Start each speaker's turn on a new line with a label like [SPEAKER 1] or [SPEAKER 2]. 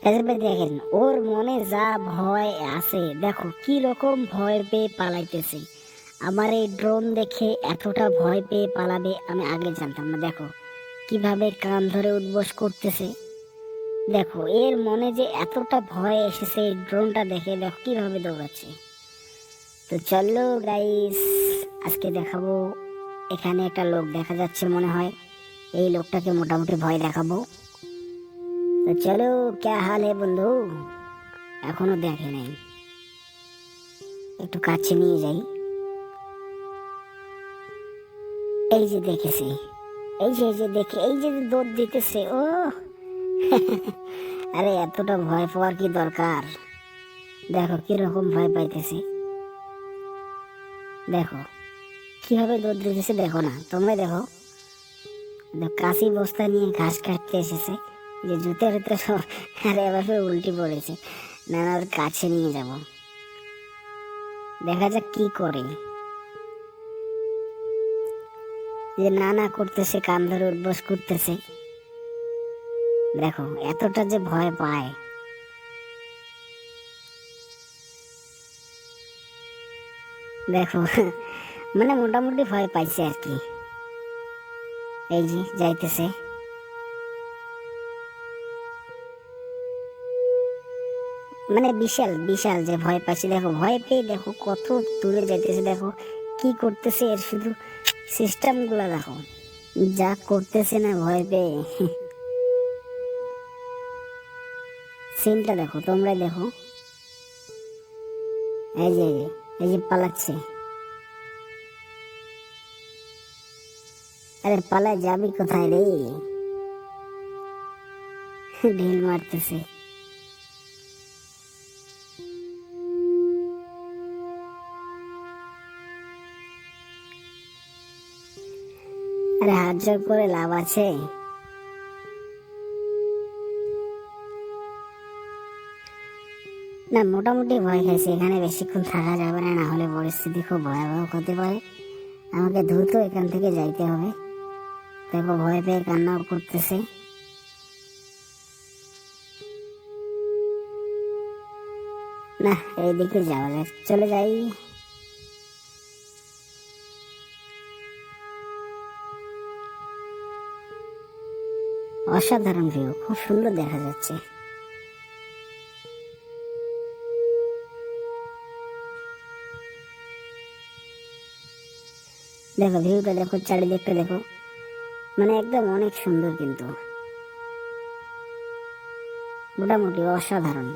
[SPEAKER 1] এবার দেখেন ওর মনে যা ভয় আছে, দেখো কি রকম ভয় পেয়ে পালাইতেছে। আমার এই ড্রোন দেখে এতটা ভয় পেয়ে পালাবে আমি আগে জানতাম না। দেখো কিভাবে কান ধরে উঠবোস করতেছে। দেখো এর মনে যে এতটা ভয় এসেছে এই ড্রোনটা দেখে, দেখো কিভাবে দৌড়াচ্ছে। তো চলো গাইস, আজকে দেখাবো। এখানে একটা লোক দেখা যাচ্ছে মনে হয়, এই লোকটাকে মোটামুটি ভয় দেখাবো। তো চলো, ক্যা হাল হে বন্ধু? এখনো দেখে নাই, একটু কাছে নিয়ে যাই। এই যে দেখেছি, এই যে দেখে, এই যে দৌড় দিতেছে ও। আরে এতটা ভয় পাওয়ার কি দরকার? দেখো কিরকম ভয় পাইতেছে, দেখো কিভাবে দৌড় দিতেছে। দেখো না তোমরা, দেখো কাশি বস্তা নিয়ে ঘাস কাটতে এসেছে, যে জুতের তো সব। আরে এবার উল্টি পড়েছে। না না, ওর কাছে নিয়ে যাব, দেখা যাক কি করে। যে না না করতেছে, কান ধরে উঠবস করতেছে। দেখো এতটা যে ভয় পায়। দেখো মানে মোটামুটি ভয় পাইছে আর কি। এই যে যাইতেছে, মানে বিশাল বিশাল যে ভয় পাইছে। দেখো ভয় পেয়ে দেখো কত দূরে যাইতেছে, দেখো কি করতেছে, এর শুধু সিস্টেম গুলা দেখো যা করতেছে না ভয় পেয়ে। সিনটা দেখো, তোমরাই দেখো। এই যে এই যে পালাচ্ছে। আরে পালায় যাবি কোথায় রে? ঢিল মারতেছে। আরে হাত জোর করে লাভ আছে? না মোটামুটি ভয় খাইছে, এখানে বেশিক্ষণ থাকা যাবে না, না হলে পরিস্থিতি খুব ভয়াবহ হতে পারে। আমাকে দ্রুত এখান থেকে যাইতে হবে। দেখো ভয় পেয়ে কান্নাও করতেছে। না এইদিকে যাওয়া যাক, চলে যাই। অসাধারণ ভিউ, খুব সুন্দর দেখা যাচ্ছে। দেখো ভিউটা দেখো, চারিদিকটা দেখো, মানে একদম অনেক সুন্দর, কিন্তু মোটামুটি অসাধারণ।